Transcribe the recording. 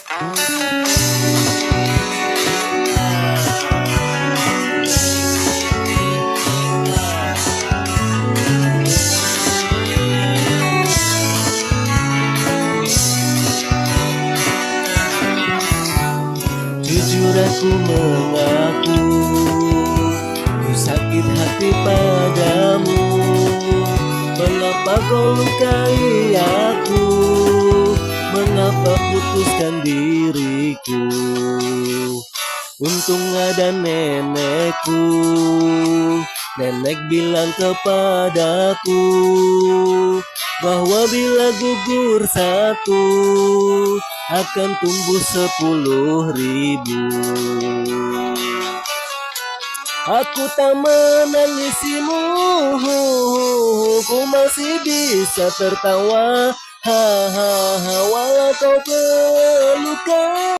Jujur aku mengaku, ku sakit hati padamu. Mengapa kau lukai aku? Mengapa putuskan diriku? Untung ada nenekku. Nenek bilang kepadaku bahwa bila gugur satu akan tumbuh 10.000. Aku tak menangisimu, ku masih bisa tertawa, hahaha, walau kau pergi.